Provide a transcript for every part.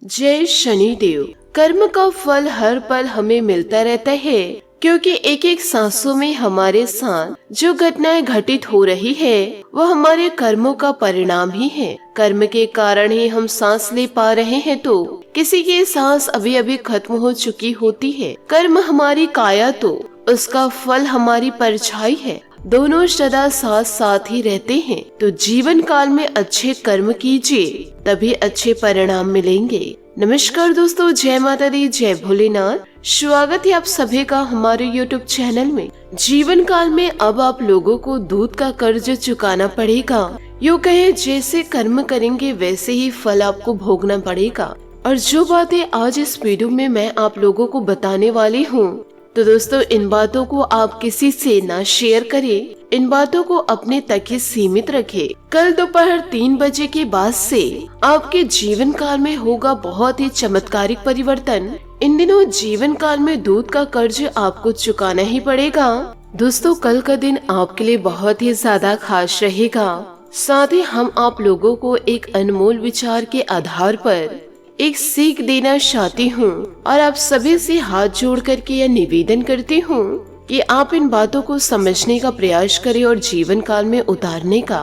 जय शनिदेव। कर्म का फल हर पल हमें मिलता रहता है, क्योंकि एक एक सांसों में हमारे साथ जो घटनाएं घटित हो रही है वह हमारे कर्मों का परिणाम ही है। कर्म के कारण ही हम सांस ले पा रहे हैं, तो किसी की सांस अभी अभी खत्म हो चुकी होती है। कर्म हमारी काया तो उसका फल हमारी परछाई है। दोनों सदा साथ साथ ही रहते हैं। तो जीवन काल में अच्छे कर्म कीजिए, तभी अच्छे परिणाम मिलेंगे। नमस्कार दोस्तों, जय माता दी, जय भोलेनाथ। स्वागत है आप सभी का हमारे YouTube चैनल में। जीवन काल में अब आप लोगों को दूध का कर्ज चुकाना पड़ेगा। यूँ कहे जैसे कर्म करेंगे वैसे ही फल आपको भोगना पड़ेगा। और जो बातें आज इस वीडियो में मैं आप लोगों को बताने वाली हूँ, तो दोस्तों इन बातों को आप किसी से ना शेयर करें। इन बातों को अपने तक ही सीमित रखें। कल दोपहर 3 बजे के बाद से आपके जीवन काल में होगा बहुत ही चमत्कारिक परिवर्तन। इन दिनों जीवन काल में दूध का कर्ज आपको चुकाना ही पड़ेगा। दोस्तों कल का दिन आपके लिए बहुत ही ज्यादा खास रहेगा। साथ ही हम आप लोगों को एक अनमोल विचार के आधार पर एक सीख देना चाहती हूँ और आप सभी से हाथ जोड़ करके यह निवेदन करती हूँ कि आप इन बातों को समझने का प्रयास करें और जीवन काल में उतारने का।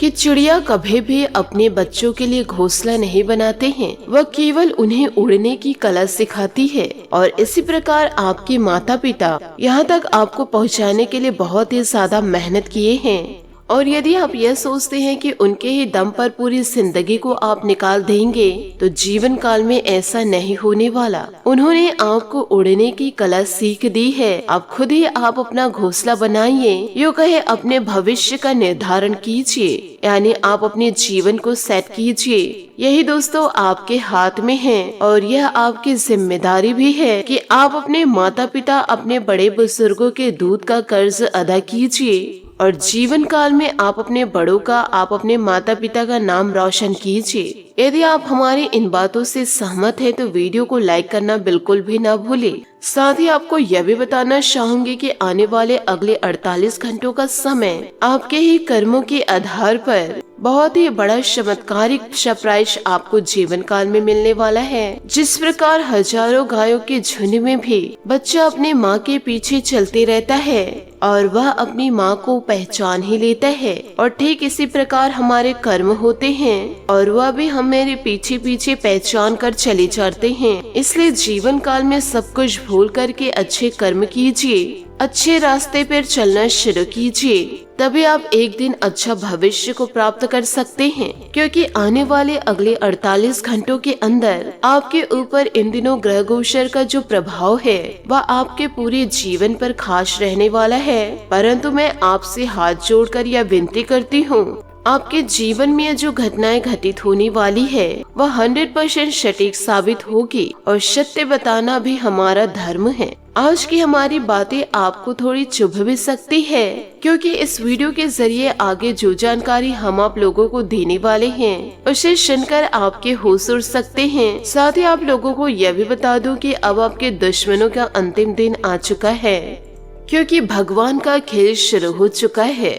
कि चिड़िया कभी भी अपने बच्चों के लिए घोंसला नहीं बनाते हैं, वह केवल उन्हें उड़ने की कला सिखाती है। और इसी प्रकार आपके माता पिता यहाँ तक आपको पहुँचाने के लिए बहुत ही ज्यादा मेहनत किए हैं। और यदि आप यह सोचते हैं कि उनके ही दम पर पूरी जिंदगी को आप निकाल देंगे, तो जीवन काल में ऐसा नहीं होने वाला। उन्होंने आपको उड़ने की कला सीख दी है। आप खुद ही आप अपना घोंसला बनाइए, यूँ कहे अपने भविष्य का निर्धारण कीजिए, यानी आप अपने जीवन को सेट कीजिए। यही दोस्तों आपके हाथ में है और यह आपकी जिम्मेदारी भी है कि आप अपने माता पिता, अपने बड़े बुजुर्गों के दूध का कर्ज अदा कीजिए। और जीवन काल में आप अपने बड़ों का, आप अपने माता पिता का नाम रोशन कीजिए। यदि आप हमारी इन बातों से सहमत है तो वीडियो को लाइक करना बिल्कुल भी ना भूले। साथ ही आपको यह भी बताना चाहूंगी कि आने वाले अगले 48 घंटों का समय आपके ही कर्मों के आधार पर बहुत ही बड़ा चमत्कारिक सरप्राइज आपको जीवन काल में मिलने वाला है। जिस प्रकार हजारों गायों के झुंड में भी बच्चा अपने माँ के पीछे चलते रहता है और वह अपनी माँ को पहचान ही लेता है, और ठीक इसी प्रकार हमारे कर्म होते हैं और वह भी हमारे पीछे पीछे पहचान कर चले जाते हैं। इसलिए जीवन काल में सब कुछ भूल करके अच्छे कर्म कीजिए, अच्छे रास्ते पर चलना शुरू कीजिए, तभी आप एक दिन अच्छा भविष्य को प्राप्त कर सकते हैं। क्योंकि आने वाले अगले 48 घंटों के अंदर आपके ऊपर इन दिनों ग्रह गोचर का जो प्रभाव है वह आपके पूरे जीवन पर खास रहने वाला है। परंतु मैं आपसे हाथ जोड़कर यह विनती करती हूँ, आपके जीवन में जो घटनाएं घटित होने वाली है वह 100% सटीक साबित होगी, और सत्य बताना भी हमारा धर्म है। आज की हमारी बातें आपको थोड़ी चुभ भी सकती है, क्योंकि इस वीडियो के जरिए आगे जो जानकारी हम आप लोगों को देने वाले हैं उसे सुनकर आपके होश उड़ सकते हैं। साथ ही आप लोगों को यह भी बता दूं कि अब आपके दुश्मनों का अंतिम दिन आ चुका है, क्योंकि भगवान का खेल शुरू हो चुका है।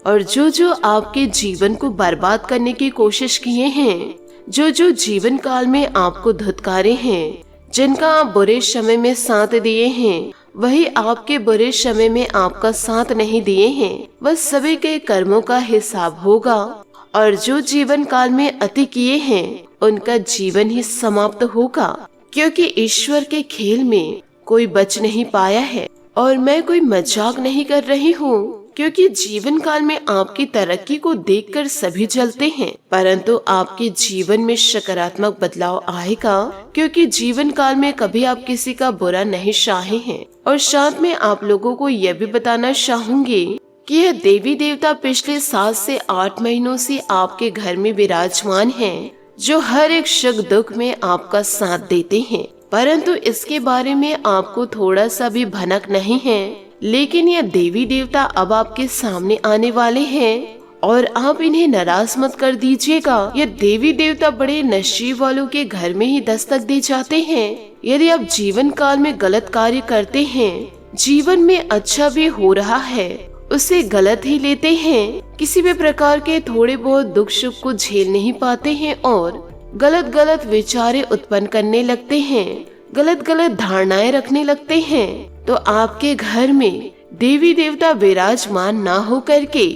और जो आपके जीवन को बर्बाद करने की कोशिश किए हैं, जो जीवन काल में आपको धुतकारे हैं, जिनका आप बुरे समय में साथ दिए हैं, वही आपके बुरे समय में आपका साथ नहीं दिए हैं, वह सभी के कर्मों का हिसाब होगा। और जो जीवन काल में अति किए हैं उनका जीवन ही समाप्त होगा, क्योंकि ईश्वर के खेल में कोई बच नहीं पाया है। और मैं कोई मजाक नहीं कर रही हूँ, क्योंकि जीवन काल में आपकी तरक्की को देखकर सभी जलते हैं, परंतु आपके जीवन में सकारात्मक बदलाव आएगा, क्योंकि जीवन काल में कभी आप किसी का बुरा नहीं चाहे हैं। और साथ में आप लोगों को यह भी बताना चाहूंगी कि यह देवी देवता पिछले 7 से 8 महीनों से आपके घर में विराजमान हैं, जो हर एक सुख दुख में आपका साथ देते हैं। परंतु इसके बारे में आपको थोड़ा सा भी भनक नहीं है, लेकिन यह देवी देवता अब आपके सामने आने वाले हैं और आप इन्हें नाराज मत कर दीजिएगा। यह देवी देवता बड़े नसीब वालों के घर में ही दस्तक दे जाते हैं। यदि आप जीवन काल में गलत कार्य करते हैं, जीवन में अच्छा भी हो रहा है, उसे गलत ही लेते हैं, किसी भी प्रकार के थोड़े बहुत दुख सुख को झेल नहीं पाते हैं और गलत गलत विचारें उत्पन्न करने लगते हैं, गलत गलत धारणाएं रखने लगते हैं, तो आपके घर में देवी देवता विराजमान ना हो करके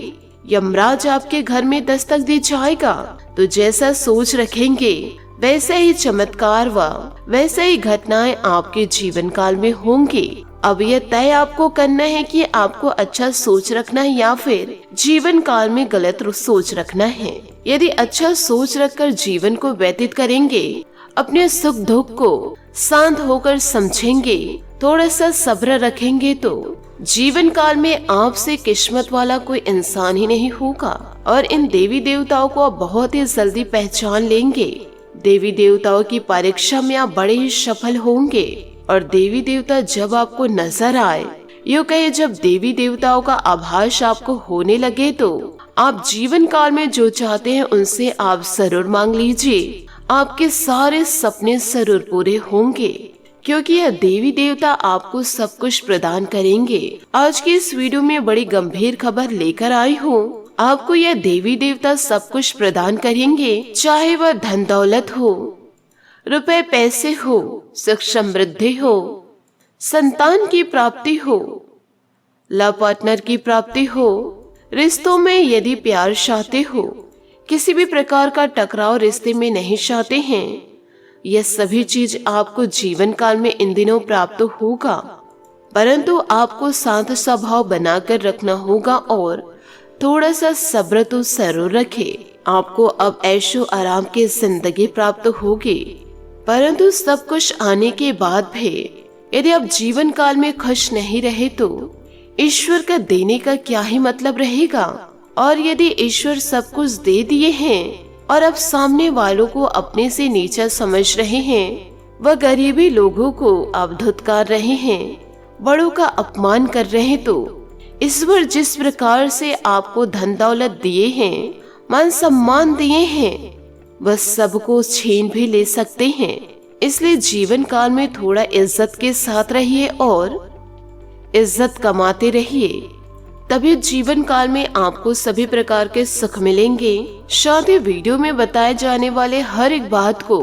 यमराज आपके घर में दस्तक दे जाएगा। तो जैसा सोच रखेंगे वैसा ही चमत्कार व वैसा ही घटनाएं आपके जीवन काल में होंगे। अब यह तय आपको करना है कि आपको अच्छा सोच रखना है या फिर जीवन काल में गलत सोच रखना है। यदि अच्छा सोच रखकर जीवन को व्यतीत करेंगे, अपने सुख दुख को शांत होकर समझेंगे, थोड़ा सा सब्र रखेंगे, तो जीवन काल में आपसे किस्मत वाला कोई इंसान ही नहीं होगा। और इन देवी देवताओं को आप बहुत ही जल्दी पहचान लेंगे। देवी देवताओं की परीक्षा में आप बड़े ही सफल होंगे। और देवी देवता जब आपको नजर आए, यूँ कहे जब देवी देवताओं का आभास आपको होने लगे, तो आप जीवन काल में जो चाहते हैं उनसे आप जरूर मांग लीजिए। आपके सारे सपने जरूर पूरे होंगे, क्योंकि यह देवी देवता आपको सब कुछ प्रदान करेंगे। आज की इस वीडियो में बड़ी गंभीर खबर लेकर आई हूँ। आपको यह देवी देवता सब कुछ प्रदान करेंगे, चाहे वह धन दौलत हो, रुपए पैसे हो, सुख समृद्धि हो, संतान की प्राप्ति हो, लव पार्टनर की प्राप्ति हो, रिश्तों में यदि प्यार चाहते हो, किसी भी प्रकार का टकराव रिश्ते में नहीं चाहते हैं, यह सभी चीज आपको जीवन काल में इन दिनों प्राप्त होगा। परंतु आपको शांत स्वभाव बनाकर रखना होगा और थोड़ा सा सब्र तो जरूर रखे। आपको अब ऐशो आराम की जिंदगी प्राप्त होगी। परंतु सब कुछ आने के बाद भी यदि आप जीवन काल में खुश नहीं रहे, तो ईश्वर का देने का क्या ही मतलब रहेगा। और यदि ईश्वर सब कुछ दे दिए हैं और अब सामने वालों को अपने से नीचा समझ रहे हैं, वह गरीबी लोगों को आप धुतकार रहे हैं, बड़ों का अपमान कर रहे हैं, तो ईश्वर जिस प्रकार से आपको धन दौलत दिए हैं, मान सम्मान दिए हैं, वह सबको छीन भी ले सकते हैं। इसलिए जीवन काल में थोड़ा इज्जत के साथ रहिए और इज्जत कमाते रहिए, तभी जीवन काल में आपको सभी प्रकार के सुख मिलेंगे। साथ ही वीडियो में बताए जाने वाले हर एक बात को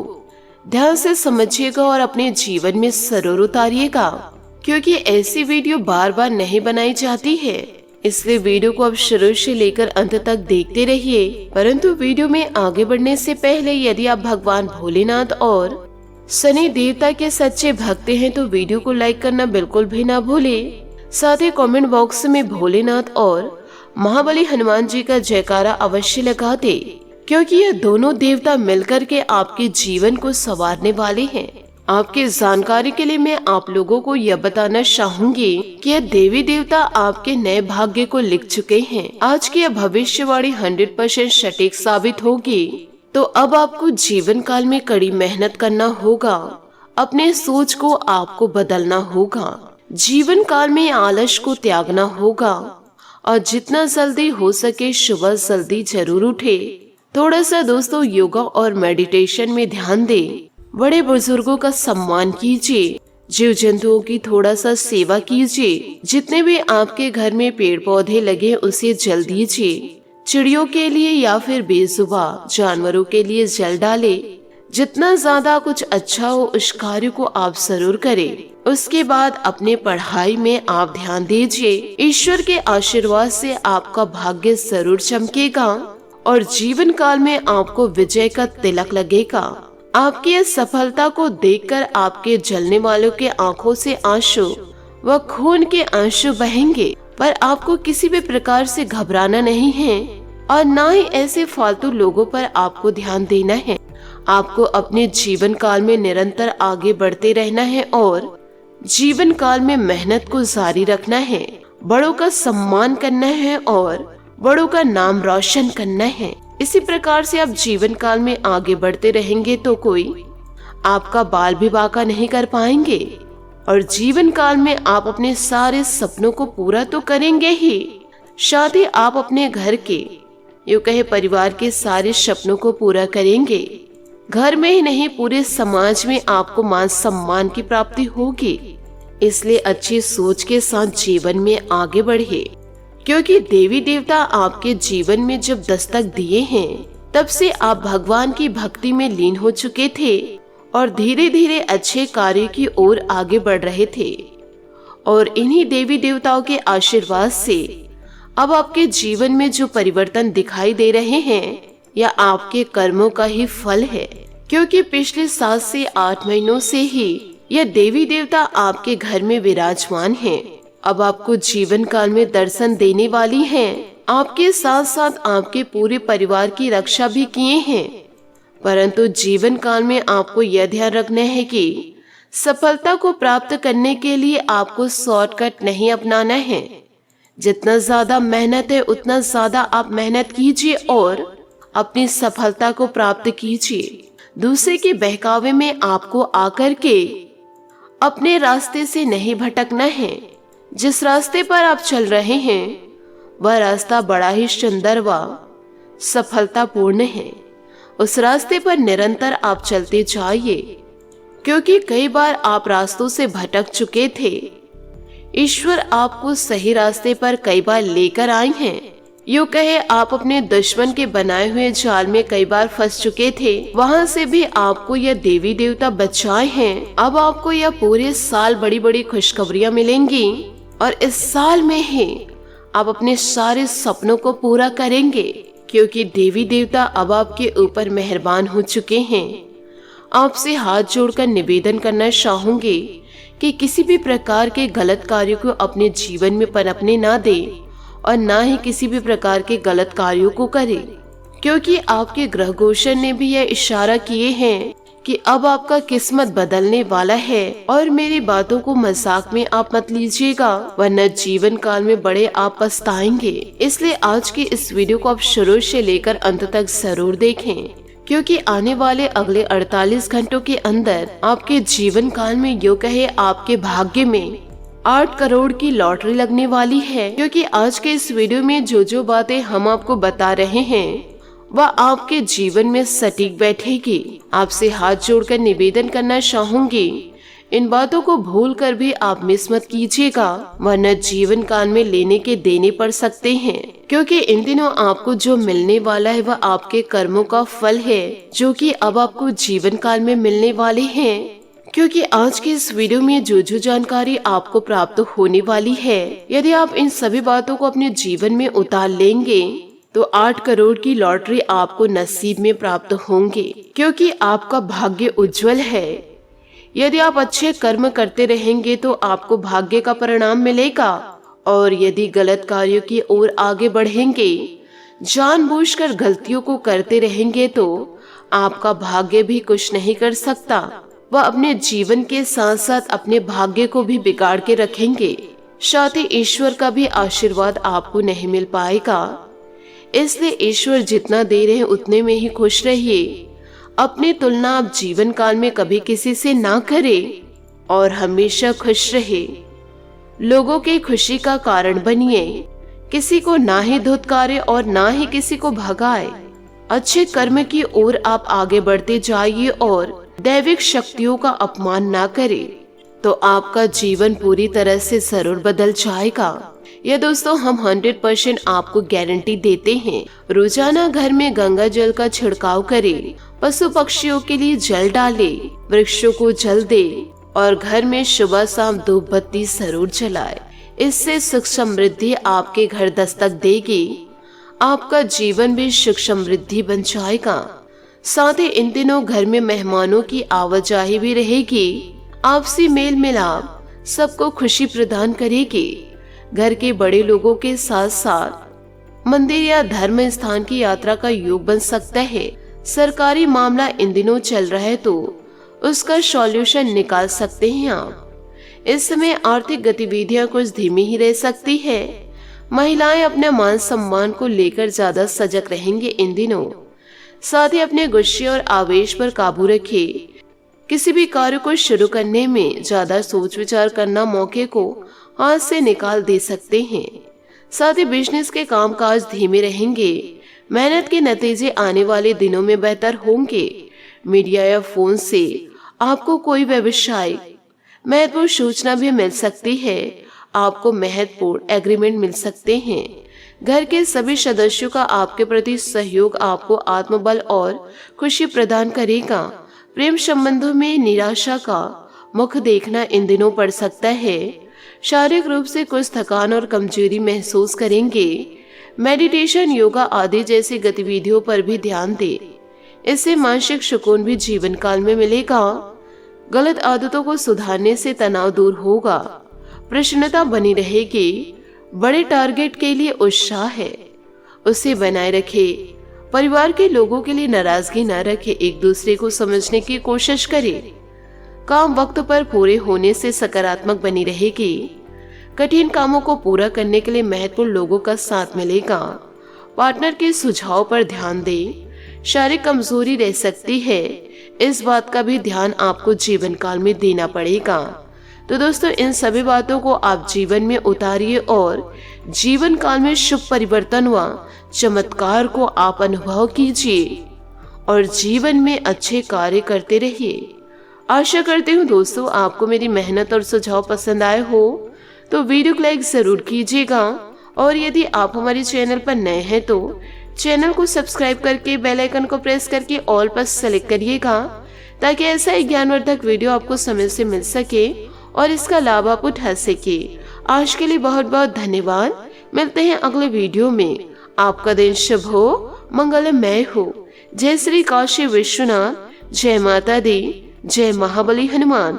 ध्यान से समझिएगा और अपने जीवन में जरूर उतारिएगा, क्योंकि ऐसी वीडियो बार बार नहीं बनाई जाती है। इसलिए वीडियो को आप शुरू से लेकर अंत तक देखते रहिए। परंतु वीडियो में आगे बढ़ने से पहले यदि आप भगवान भोलेनाथ और शनि देवता के सच्चे भक्त हैं, तो वीडियो को लाइक करना बिल्कुल भी ना भूले। साथ ही कमेंट बॉक्स में भोलेनाथ और महाबली हनुमान जी का जयकारा अवश्य लगा दे, क्योंकि ये दोनों देवता मिलकर के आपके जीवन को संवारने वाले हैं। आपकी जानकारी के लिए मैं आप लोगों को यह बताना चाहूंगी कि यह देवी देवता आपके नए भाग्य को लिख चुके हैं। आज की यह भविष्यवाणी 100% सटीक साबित होगी। तो अब आपको जीवन काल में कड़ी मेहनत करना होगा, अपने सोच को आपको बदलना होगा, जीवन काल में आलस को त्यागना होगा और जितना जल्दी हो सके सुबह जल्दी जरूर उठे। थोड़ा सा दोस्तों योगा और मेडिटेशन में ध्यान दें, बड़े बुजुर्गों का सम्मान कीजिए, जीव जंतुओं की थोड़ा सा सेवा कीजिए, जितने भी आपके घर में पेड़ पौधे लगे उसे जल दीजिए, चिड़ियों के लिए या फिर बेजुबान जानवरों के लिए जल डाले। जितना ज्यादा कुछ अच्छा हो उस कार्य को आप जरूर करें। उसके बाद अपने पढ़ाई में आप ध्यान दीजिए। ईश्वर के आशीर्वाद से आपका भाग्य जरूर चमकेगा और जीवन काल में आपको विजय का तिलक लगेगा। आपकी इस सफलता को देखकर आपके जलने वालों के आंखों से आंसू व खून के आंसू बहेंगे, पर आपको किसी भी प्रकार से घबराना नहीं है और ना ही ऐसे फालतू लोगों पर आपको ध्यान देना है। आपको अपने जीवन काल में निरंतर आगे बढ़ते रहना है और जीवन काल में मेहनत को जारी रखना है, बड़ों का सम्मान करना है और बड़ों का नाम रोशन करना है। इसी प्रकार से आप जीवन काल में आगे बढ़ते रहेंगे तो कोई आपका बाल भी बांका नहीं कर पाएंगे और जीवन काल में आप अपने सारे सपनों को पूरा तो करेंगे ही, साथ ही आप अपने घर के यूँ कहे परिवार के सारे सपनों को पूरा करेंगे। घर में ही नहीं पूरे समाज में आपको मान सम्मान की प्राप्ति होगी। इसलिए अच्छी सोच के साथ जीवन में आगे बढ़िए, क्योंकि देवी देवता आपके जीवन में जब दस्तक दिए हैं तब से आप भगवान की भक्ति में लीन हो चुके थे और धीरे धीरे अच्छे कार्य की ओर आगे बढ़ रहे थे। और इन्हीं देवी देवताओं के आशीर्वाद से अब आपके जीवन में जो परिवर्तन दिखाई दे रहे हैं यह आपके कर्मों का ही फल है, क्योंकि पिछले 7 से 8 महीनों से ही यह देवी देवता आपके घर में विराजमान हैं। अब आपको जीवन काल में दर्शन देने वाली हैं। आपके साथ साथ आपके पूरे परिवार की रक्षा भी किए हैं। परंतु जीवन काल में आपको यह ध्यान रखना है कि सफलता को प्राप्त करने के लिए आपको शॉर्टकट नहीं अपनाना है। जितना ज्यादा मेहनत है उतना ज्यादा आप मेहनत कीजिए और अपनी सफलता को प्राप्त कीजिए। दूसरे के बहकावे में आपको आकर के अपने रास्ते से नहीं भटकना है। जिस रास्ते पर आप चल रहे हैं वह रास्ता बड़ा ही सुंदर व सफलतापूर्ण है। उस रास्ते पर निरंतर आप चलते जाइए, क्योंकि कई बार आप रास्तों से भटक चुके थे। ईश्वर आपको सही रास्ते पर कई बार लेकर आए हैं। यूं कहे आप अपने दुश्मन के बनाए हुए जाल में कई बार फंस चुके थे, वहां से भी आपको यह देवी देवता बचाए हैं। अब आपको यह पूरे साल बड़ी बड़ी खुशखबरियां मिलेंगी और इस साल में ही आप अपने सारे सपनों को पूरा करेंगे, क्योंकि देवी देवता अब आपके ऊपर मेहरबान हो चुके हैं। आपसे हाथ जोड़कर निवेदन करना चाहूंगी कि किसी भी प्रकार के गलत कार्यों को अपने जीवन में पनपने ना दे और ना ही किसी भी प्रकार के गलत कार्यों को करे, क्योंकि आपके ग्रह गोचर ने भी यह इशारा किए हैं कि अब आपका किस्मत बदलने वाला है। और मेरी बातों को मजाक में आप मत लीजिएगा, वरना जीवन काल में बड़े आप पछताएंगे। इसलिए आज की इस वीडियो को आप शुरू से लेकर अंत तक जरूर देखें, क्योंकि आने वाले अगले 48 घंटों के अंदर आपके जीवन काल में यूं कहे आपके भाग्य में 8 करोड़ की लॉटरी लगने वाली है। क्योंकि आज के इस वीडियो में जो बातें हम आपको बता रहे हैं वह आपके जीवन में सटीक बैठेगी। आपसे हाथ जोड़कर निवेदन करना चाहूंगी, इन बातों को भूल कर भी आप मिस मत कीजिएगा, वरना जीवन काल में लेने के देने पड़ सकते हैं। क्योंकि इन दिनों आपको जो मिलने वाला है वह आपके कर्मों का फल है, जो कि अब आपको जीवन काल में मिलने वाले हैं। क्योंकि आज की इस वीडियो में जो जानकारी आपको प्राप्त होने वाली है, यदि आप इन सभी बातों को अपने जीवन में उतार लेंगे तो 8 करोड़ की लॉटरी आपको नसीब में प्राप्त होंगे, क्योंकि आपका भाग्य उज्जवल है। यदि आप अच्छे कर्म करते रहेंगे तो आपको भाग्य का परिणाम मिलेगा, और यदि गलत कार्यों की ओर आगे बढ़ेंगे, जानबूझकर गलतियों को करते रहेंगे, तो आपका भाग्य भी कुछ नहीं कर सकता। वह अपने जीवन के साथ साथ अपने भाग्य को भी बिगाड़ के रखेंगे। साथ ही ईश्वर का भी आशीर्वाद आपको नहीं मिल पाएगा। इसलिए ईश्वर जितना दे रहे हैं उतने में ही खुश रहिए। अपनी तुलना आप जीवन काल में कभी किसी से ना करें और हमेशा खुश रहे। लोगों की खुशी का कारण बनिए, किसी को ना ही धुतकारे और ना ही किसी को भगाए। अच्छे कर्म की ओर आप आगे बढ़ते जाइए और दैविक शक्तियों का अपमान ना करें, तो आपका जीवन पूरी तरह से जरूर बदल जाएगा। यह दोस्तों हम 100% आपको गारंटी देते हैं। रोजाना घर में गंगा जल का छिड़काव करें, पशु पक्षियों के लिए जल डाले, वृक्षों को जल दे और घर में सुबह शाम धूप बत्ती जरूर जलाए। इससे सुख समृद्धि आपके घर दस्तक देगी। आपका जीवन भी सुख समृद्धि बन जाएगा। साथ ही इन दिनों घर में मेहमानों की आवाजाही भी रहेगी। आपसी मेल मिलाप सबको खुशी प्रदान करेगी। घर के बड़े लोगों के साथ साथ मंदिर या धर्म स्थान की यात्रा का योग बन सकता है। सरकारी मामला इन दिनों चल रहा है तो उसका सॉल्यूशन निकाल सकते हैं आप। इस समय आर्थिक गतिविधियां कुछ धीमी ही रह सकती है। महिलाएं अपने मान सम्मान को लेकर ज्यादा सजग रहेंगे इन दिनों। साथ ही अपने गुस्से और आवेश पर काबू रखिए। किसी भी कार्य को शुरू करने में ज्यादा सोच विचार करना मौके को हाथ से निकाल दे सकते हैं। साथ ही बिजनेस के कामकाज धीमे रहेंगे। मेहनत के नतीजे आने वाले दिनों में बेहतर होंगे। मीडिया या फोन से आपको कोई व्यवसाय महत्वपूर्ण सूचना भी मिल सकती है। आपको महत्वपूर्ण एग्रीमेंट मिल सकते हैं घर के सभी सदस्यों का आपके प्रति सहयोग आपको आत्मबल और खुशी प्रदान करेगा। प्रेम संबंधों में निराशा का मुख देखना इन दिनों पड़ सकता है। शारीरिक रूप से कुछ थकान और कमजोरी महसूस करेंगे। मेडिटेशन, योगा आदि जैसी गतिविधियों पर भी ध्यान दें। इससे मानसिक सुकून भी जीवन काल में मिलेगा। गलत आदतों को सुधारने से तनाव दूर होगा, प्रसन्नता बनी रहेगी। बड़े टारगेट के लिए उत्साह है, उसे बनाए रखे। परिवार के लोगों के लिए नाराजगी न रखे, एक दूसरे को समझने की कोशिश करें। काम वक्त पर पूरे होने से सकारात्मक बनी रहेगी। कठिन कामों को पूरा करने के लिए महत्वपूर्ण लोगों का साथ मिलेगा। पार्टनर के सुझाव पर ध्यान दें। शारीरिक कमजोरी रह सकती है, इस बात का भी ध्यान आपको जीवन काल में देना पड़ेगा। तो दोस्तों, इन सभी बातों को आप जीवन में उतारिए और जीवन काल में शुभ परिवर्तन व चमत्कार को आप अनुभव कीजिए और जीवन में अच्छे कार्य करते रहिए। आशा करती हूँ दोस्तों आपको मेरी मेहनत और सुझाव पसंद आए हो, तो वीडियो को लाइक जरूर कीजिएगा और यदि आप हमारे चैनल पर नए हैं तो चैनल को सब्सक्राइब करके बेल आइकन को प्रेस करके ऑल पर सेलेक्ट करिएगा, ताकि ऐसा एक ज्ञानवर्धक वीडियो आपको समय से मिल सके और इसका लाभ आप उठा सके। आज के लिए बहुत बहुत धन्यवाद। मिलते हैं अगले वीडियो में। आपका दिन शुभ हो, मंगलमय हो। जय श्री काशी विश्वनाथ, जय माता दी, जय महाबली हनुमान।